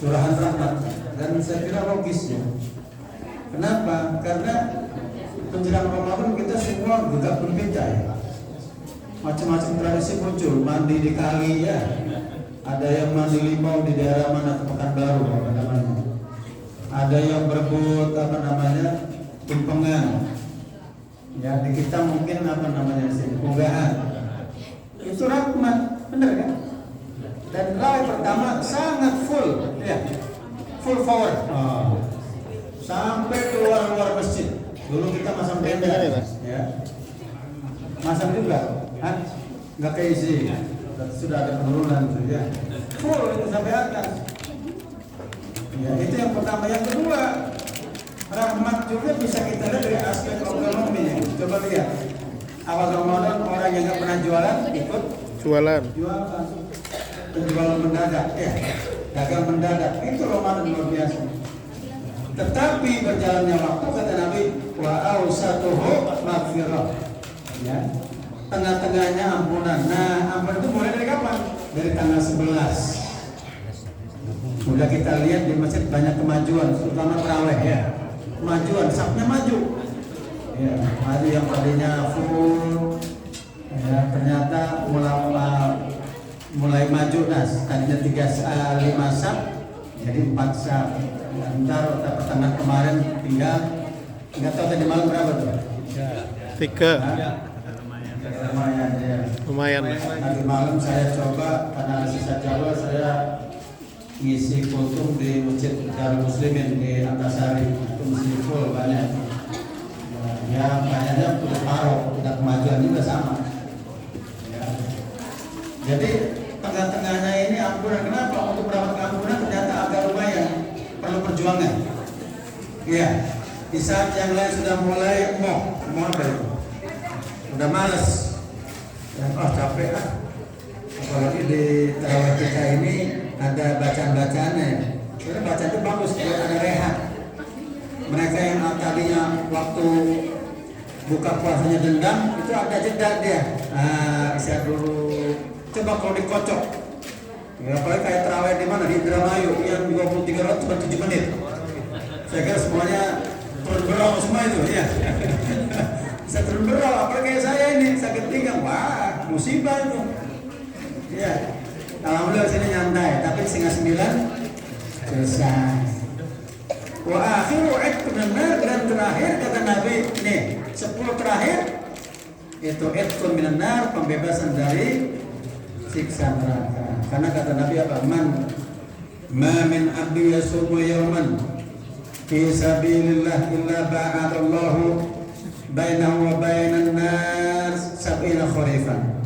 curahan rahmat. Dan saya kira logis ya. Kenapa? Karena menjelang Ramadan kita semua gegap gempita ya. Macam-macam tradisi muncul, mandi di kali ya. Ada yang mandi limau di daerah mana, Pekanbaru apa namanya. Ada yang berebut apa namanya, timpengan. Ya di kita mungkin apa namanya sih, unggahan. Itu rahmat, benar kan? Dan raweh pertama sangat full, ya, full power. Sampai keluar masjid. Dulu kita masang tenda, ya. Masang juga, nggak keisi. Sudah ada penurunan, ya. Full itu sampai atas. Ya, itu yang pertama. Yang kedua, rahmat juga bisa kita lihat dari aspek ekonominya. Coba lihat, awal Ramadan orang yang nggak pernah jualan ikut jualan. Penjualan mendadak, ya, dagang mendadak. Itu Ramadan luar biasa. Tetapi berjalannya waktu kata Nabi, wa awsatuhu maghfirah. Ya. Tengah-tengahnya ampunan. Nah, ampunan itu mulai dari kapan? Dari tanggal 11. Sudah kita lihat di masjid banyak kemajuan, terutama tarawih ya. Kemajuan, safnya maju. Ya, maju yang tadinya full. Ya, ternyata mulai maju. Nah, tadinya 5 saf jadi 4 saf. Ntar pertengahan kemarin tinggal nggak tahu tadi malam berapa tuh? 3. Lumayan. Tadi malam saya coba karena sisa Jawa saya ngisi kultum di Masjid Darul Muslimin di Antasari. Itu masih full banyak. Ya banyaknya udah paruh, udah kemajuan juga sama. Ya. Jadi tengah-tengahnya ini ampunan. Kenapa? Untuk mendapat ampunan ternyata agak lumayan, perlu perjuangan. Iya. Di saat yang lain sudah mulai mau udah males, ya, capek ah. Apalagi di tarawih kita ini ada bacaan-bacaannya. Karena bacaan itu bagus, kalau ada rehat. Mereka yang tadinya waktu buka puasanya dendam, itu ada jeda dia. Istirahat dulu. Coba kalau dikocok. Ya, apalagi kayak tarawih di mana, di Indramayu yang 23 rakaat cuma 7 menit. Saya kira semuanya turun berang semua itu, ya. Bisa turun berang, apalagi kayak saya ini sakit pinggang, wah musibah itu. Ya, alhamdulillah sini nyantai, tapi 8:30 selesai. Wa akhiru itqun nar, dan terakhir kata Nabi, nih 10 terakhir itu itqun minan nar, pembebasan dari siksa neraka. Karena kata Nabi apa? Ma min abdi yasumu yawman fi sabilillah illa ba'adallahu bainahu wa bainan nas 70 kharifan.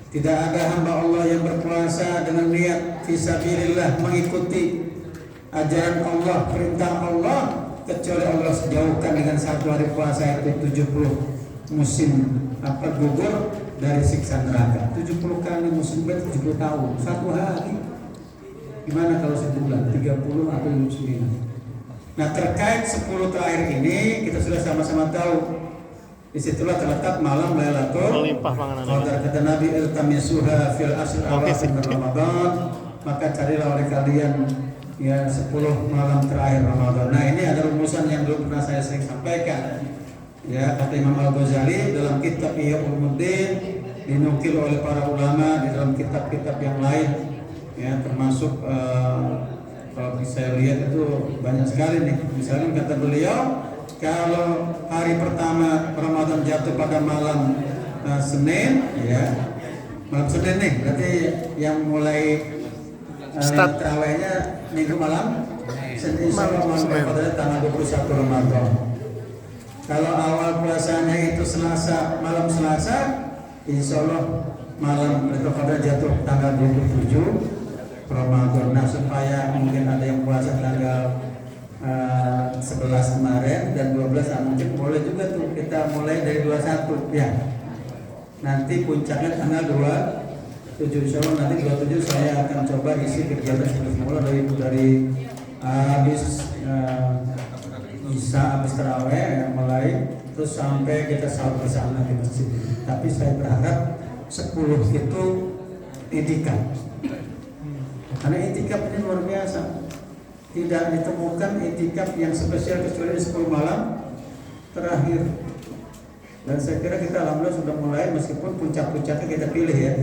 Tidak ada hamba Allah yang berpuasa dengan niat fi sabilillah, mengikuti ajaran Allah, perintah Allah, kecuali Allah sejauhkan dengan 1 hari puasa itu 70 musim gugur dari siksa neraka. 70 kali musim berarti 70 tahun, 1 hari. Gimana kalau sebulan? 30 atau 29. Nah, terkait 10 terakhir ini kita sudah sama-sama tahu. Disitulah terletak malam Lailatul Qadar. Kata Nabi, iltamisuha fil ashr awakhir Ramadan, maka carilah oleh kalian ya 10 malam terakhir Ramadan. Nah, ini ada rumusan yang dulu pernah saya sering sampaikan. Ya, kata Imam Al-Ghazali dalam kitab Ihya Ulumuddin, dinukil oleh para ulama di dalam kitab-kitab yang lain. Ya, termasuk kalau saya lihat itu banyak sekali nih. Misalnya kata beliau, kalau hari pertama Ramadan jatuh pada malam Senin, ya, malam Senin nih, berarti yang mulai tarawihnya minggu malam Senin, pada tanggal 21 Ramadan. Kalau awal puasanya itu Selasa, malam Selasa, insya Allah malam pada jatuh tanggal 27 Ramadan. Nah, supaya mungkin ada yang puasa tanggal 11 kemarin dan 12, mungkin boleh juga tuh kita mulai dari 21 ya. Nanti puncaknya tanggal 27, insya Allah nanti 27 saya akan coba isi kegiatan seperti semula dari habis Isya, habis tarawih ya, mulai terus sampai kita sahur bersama di masjid. Tapi saya berharap 10 itu itikaf. Karena itikaf ini luar biasa. tidak ditemukan itikaf yang spesial kecuali di 10 malam terakhir. Dan saya kira kita alhamdulillah sudah mulai, meskipun puncak-puncaknya kita pilih ya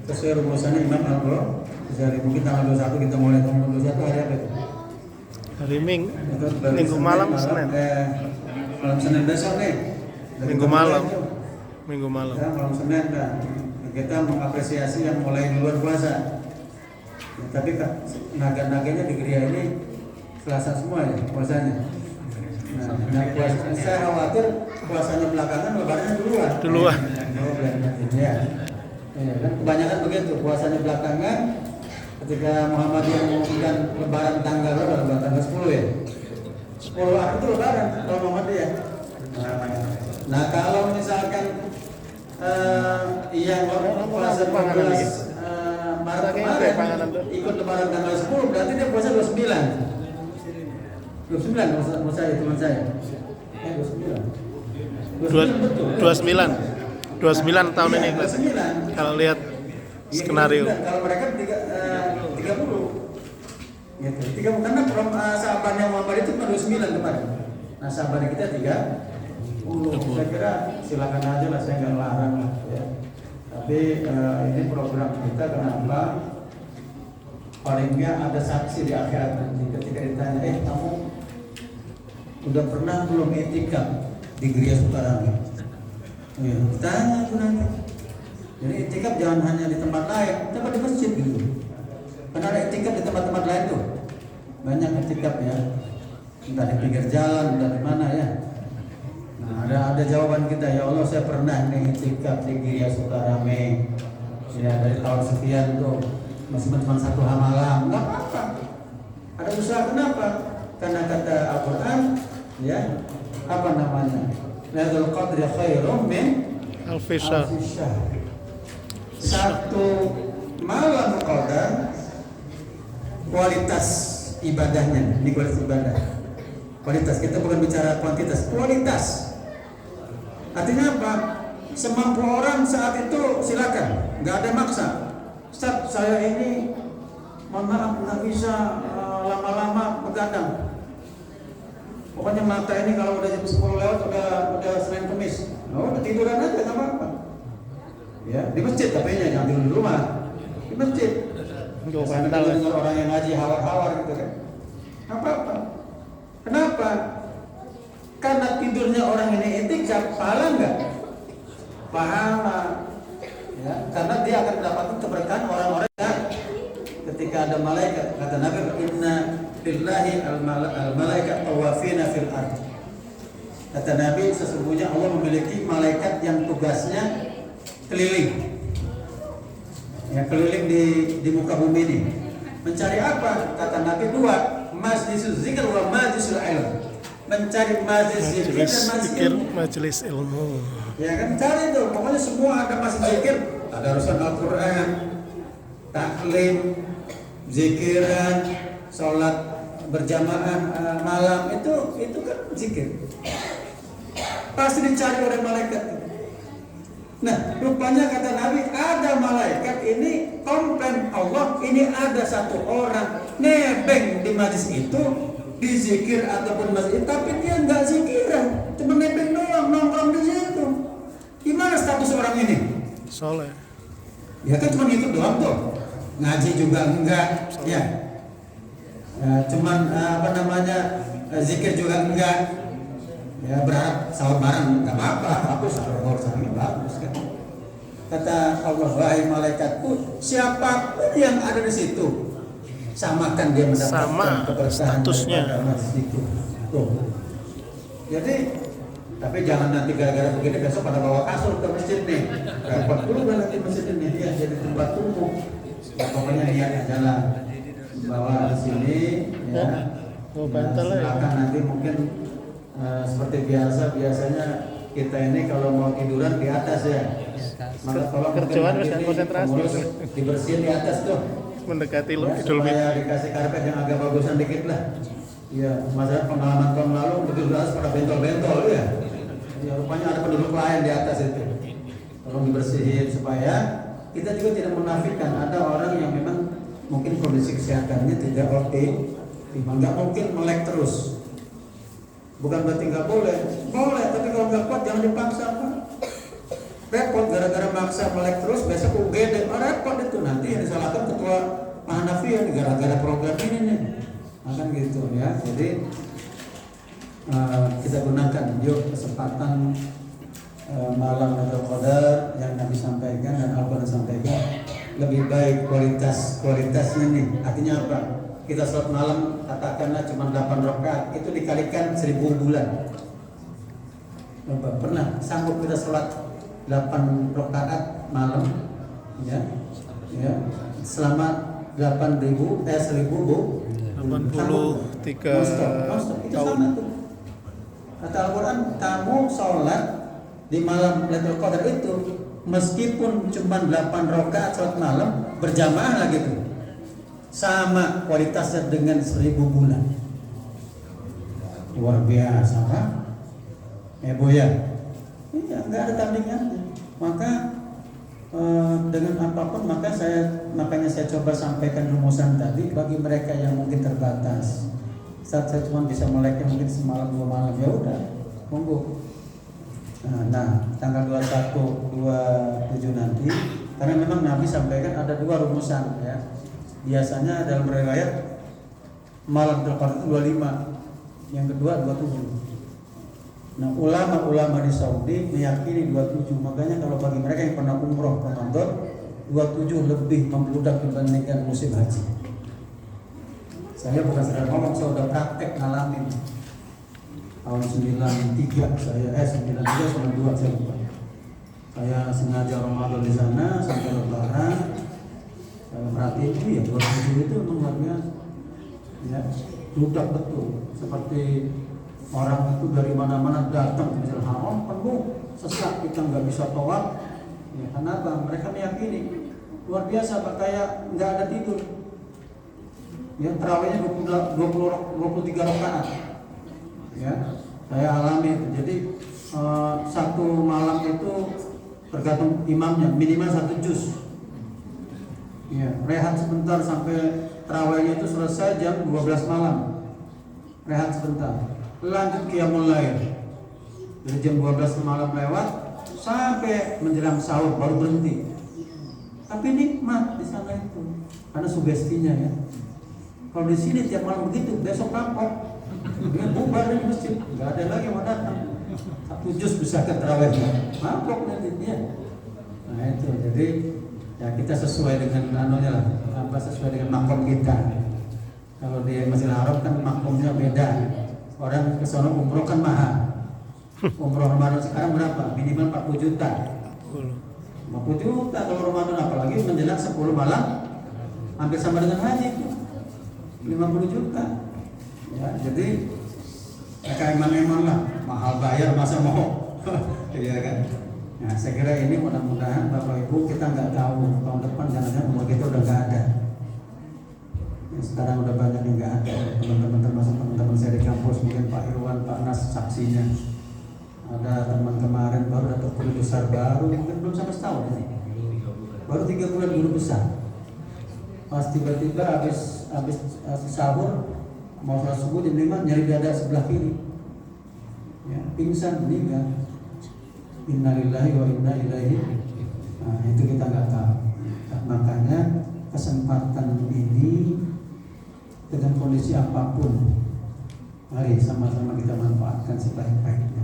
sesuai rumusannya Imam Al-Ghazali. Mungkin tanggal 21 kita mulai. Tanggal 21 hari apa itu? Hari Minggu malam Senin. Malam Senin besok nih. Minggu malam. Minggu malam. Ya, malam Senin dah. Kita mengapresiasi yang mulai di luar puasa. Ya, tapi naga-naganya di gereja ini Selasa semua ya puasanya. Nah, puasa, saya khawatir puasanya belakangan, lebarannya duluan. Ya. Ya, kan kebanyakan begitu, puasanya belakangan. Ketika Muhammadiyah mengumumkan lebaran tanggal berapa? Tanggal 10 ya. 10 April itu lebaran kalau Muhammadiyah. Nah, kalau misalkan yang puasa 14 Maret kemarin ikut lebaran tanggal 10, berarti dia puasa 29. 29 maksud saya, teman saya. 29 tahun ini. 29. Kalau lihat skenario. Kalau mereka 30. Gitu. 30 karena sahabatnya Muhammad itu 29 kemarin. Nah, sahabat kita 30. Saya kira silakan aja lah, saya nggak larang lah ya. Tapi ini program kita kenapa? Paling nggak ada saksi di akhirat nanti ketika ditanya, kamu udah pernah belum itikaf di Gereja Sukarame? Ya, tanya itu nanti. Jadi itikaf jangan hanya di tempat lain, tapi di masjid gitu. Karena ada itikaf di tempat-tempat lain tuh, banyak itikaf ya, entah di pinggir jalan, entah di mana ya. Nah, ada jawaban kita, ya Allah saya pernah nih itikaf di Gereja Sukarame. Ya dari tahun sekian tuh, masih cuma 1 malam, nggak apa-apa. Ada usaha, kenapa? Karena kata Al-Quran, ya apa namanya? Lailatul Qadri khairum min alfi syahr. Satu malam qadar kualitas ibadahnya, ini kualitas ibadah. Kualitas, kita bukan bicara kuantitas, kualitas. Artinya apa? Semampu orang saat itu silakan, nggak ada maksa. Ustaz, saya ini mohon maaf nggak bisa lama-lama begadang. Pokoknya mata ini kalau udah jam 10 lewat udah Senin Kemis. Udah tiduran aja nggak apa-apa. Ya, di masjid tapi jangan tidur di rumah. Di masjid. Dengar orang yang ngaji hawar-hawar gitu kan. Nggak apa-apa. Kenapa? Karena tidurnya orang ini itikaf, pahala enggak? Pahala. Ya, karena dia akan mendapatkan keberkahan orang-orang yang ketika ada malaikat, kata Nabi, inna billahi al-malaikat tawafina fil ard. Kata Nabi, sesungguhnya Allah memiliki malaikat yang tugasnya keliling. Ya, keliling di muka bumi ini. Mencari apa? Kata Nabi 2, majlisul zikr wa majlisul ilm. Mencari majlis zikir dan majelis ilmu. Ya kan, cari tuh, pokoknya semua ada masjid zikir, ada urusan Al-Quran, taklim, zikiran, sholat berjamaah malam, itu kan zikir. Pasti dicari oleh malaikat. Nah, rupanya kata Nabi, ada malaikat ini komplain Allah, ini ada satu orang nebeng di majlis itu, di zikir ataupun masjid, tapi dia nggak zikiran, cuma nebeng doang, nongkrong di situ. Gimana status orang ini? Soleh. Ya kan cuma gitu doang tuh, ngaji juga enggak, ya. Cuman zikir juga enggak. Ya berharap sahur bareng nggak apa-apa, aku sahur sama bagus kan. Kata Allah, wahai malaikatku, siapapun yang ada di situ, samakan dia mendapatkan keberkahan statusnya. Itu. Tuh. Jadi, tapi jangan nanti gara-gara begini besok pada bawa kasur ke masjid nih. Repot dulu nanti masjid ini dia jadi tempat tumpuk. Ya, pokoknya niatnya jalan bawa di sini, ya. Silakan nanti mungkin seperti biasanya kita ini kalau mau tiduran di atas ya. Maka tolong kerjaan harus konsentrasi. Dibersihin di atas tuh. Mendekati ya, Idul Fitri. Supaya dikasih karpet yang agak bagusan dikit lah. Ya, masalah pengalaman tahun lalu begitu atas pada bentol-bentol ya. Ya, rupanya ada penduduk lain di atas itu. Tolong dibersihin supaya kita juga tidak menafikan ada orang yang memang mungkin kondisi kesehatannya tidak Nggak mungkin melek terus. Bukan berarti nggak boleh, boleh, tapi kalau nggak kuat jangan dipaksa, Pak. Repot gara-gara maksa melek terus, besok UGD, repot itu nanti yang disalahkan ketua Hanafi ya, gara-gara program ini nih. Akan gitu ya. Jadi kita gunakan yuk kesempatan malam Lailatul Qadar yang Nabi sampaikan dan Al-Quran sampaikan, lebih baik kualitasnya nih. Artinya apa? Kita sholat malam katakanlah cuma 8 rakaat, itu dikalikan 1000 bulan. Pernah sanggup kita sholat 8 rakaat malam ya selama 1000 bu 83 itu tahun. sama tuh. Kata Al-Quran, kamu sholat di malam Lailatul Qadar itu meskipun cuma 8 rakaat sholat malam berjamaah lagi tuh, sama kualitasnya dengan 1000 bulan. Luar biasa kan? Bu ya? Iya, nggak ada tandingannya. Maka dengan apapun makanya saya coba sampaikan rumusan tadi bagi mereka yang mungkin terbatas. Saat saya cuma bisa meleknya mungkin semalam 2 malam, ya udah, monggo. Nah, tanggal 21, 27 nanti, karena memang Nabi sampaikan ada 2 rumusan ya. Biasanya dalam riwayat malam terpakat itu 25, yang kedua 27. Nah, ulama-ulama di Saudi meyakini 27. Makanya kalau bagi mereka yang pernah umroh Ramadan, 27 lebih membludak dibandingkan musim haji. Saya bukan sedang ngomong, saya udah praktek ngalamin. Tahun 93 saya 92 saya lupa. Saya sengaja Ramadan di sana sampai Lebaran. Saya perhatiin itu ya 27 itu memang luar biasa. Ya, bludak betul. Seperti orang itu dari mana-mana datang ke Masjidil Haram penuh sesak, kita nggak bisa tawaf. Ya, kenapa? Mereka meyakini luar biasa, Pak, kayak nggak ada tidur. Ya, tarawihnya 23 rakaat. Ya, saya alami itu. Jadi satu malam itu tergantung imamnya minimal 1 juz. Ya, rehat sebentar sampai tarawihnya itu selesai jam 12 malam. Rehat sebentar. Lanjut qiyamul lail. Dari jam 12 malam lewat sampai menjelang sahur baru berhenti. Tapi nikmat di sana itu karena sugestinya ya. Kalau di sini tiap malam begitu, besok kapok. Dia bubar di masjid, nggak ada lagi yang mau datang. 1 juz bisa ke tarawihnya, kapok nanti dia. Nah itu, jadi ya kita sesuai dengan anunya lah, sesuai dengan makom kita. Kalau di Masjidil Haram kan makomnya beda. Orang ke sana umroh kan mahal. Umroh Ramadan sekarang berapa? Minimal 40 juta. 50 juta kalau Ramadan, apalagi menjelang 10 malam, hampir sama dengan haji itu 50 juta. Ya, jadi kayak emang lah mahal bayar masa mau. Iya kan? Nah, saya kira ini mudah-mudahan Bapak Ibu kita nggak tahu tahun depan jangan-jangan umur kita udah nggak ada. Ya, sekarang udah banyak yang nggak ada. Teman-teman termasuk teman-teman saya di kampus, mungkin Pak Irwan, Pak Nas saksinya. Ada teman kemarin baru dapat guru besar baru, mungkin belum sampai setahun ini. Baru 3 bulan guru besar. Pas tiba-tiba habis sahur mau sholat subuh jam 5 nyari dada sebelah kiri. Ya, pingsan meninggal. Innalillahi wa inna ilaihi. Nah, itu kita nggak tahu. Nah, makanya kesempatan ini dengan kondisi apapun, mari sama-sama kita manfaatkan sebaik-baiknya.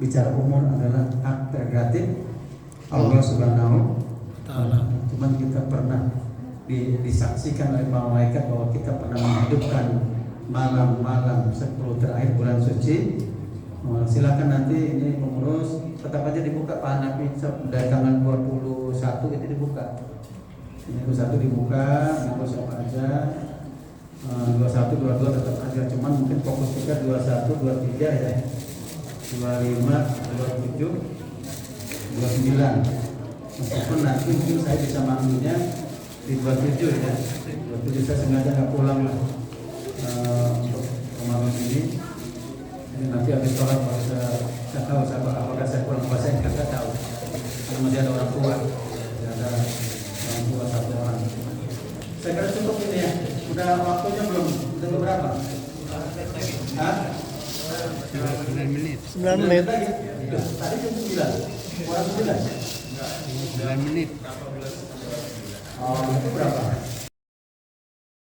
Bicara umur adalah hak prerogatif Allah Subhanahu wa Ta'ala. Cuman kita pernah disaksikan oleh para malaikat bahwa kita pernah menghidupkan malam-malam 10 terakhir bulan suci. Silakan nanti ini pengurus tetap aja dibuka Pak Hanafi dari tanggal 21 itu dibuka. Ini 21 dibuka, nanti siapa aja. 21, 22 tetap aja, cuman mungkin fokus kita 21, 23 ya. 25, 27, 29. Meskipun nanti mungkin saya bisa manggilnya di 27 ya. 27 saya sengaja nggak pulang lah untuk kemarin ini. Jadi nanti habis sholat baru saya tahu apakah saya pulang apa saya nggak tahu. Karena masih ada orang tua, masih ada orang tua 1 orang. Saya kira cukup ini ya. Udah waktunya belum? Udah berapa? Hah? 9 menit. 9 menit. Lagi? Tadi jam 9. Kurang 9. 9 menit. Oh, itu berapa?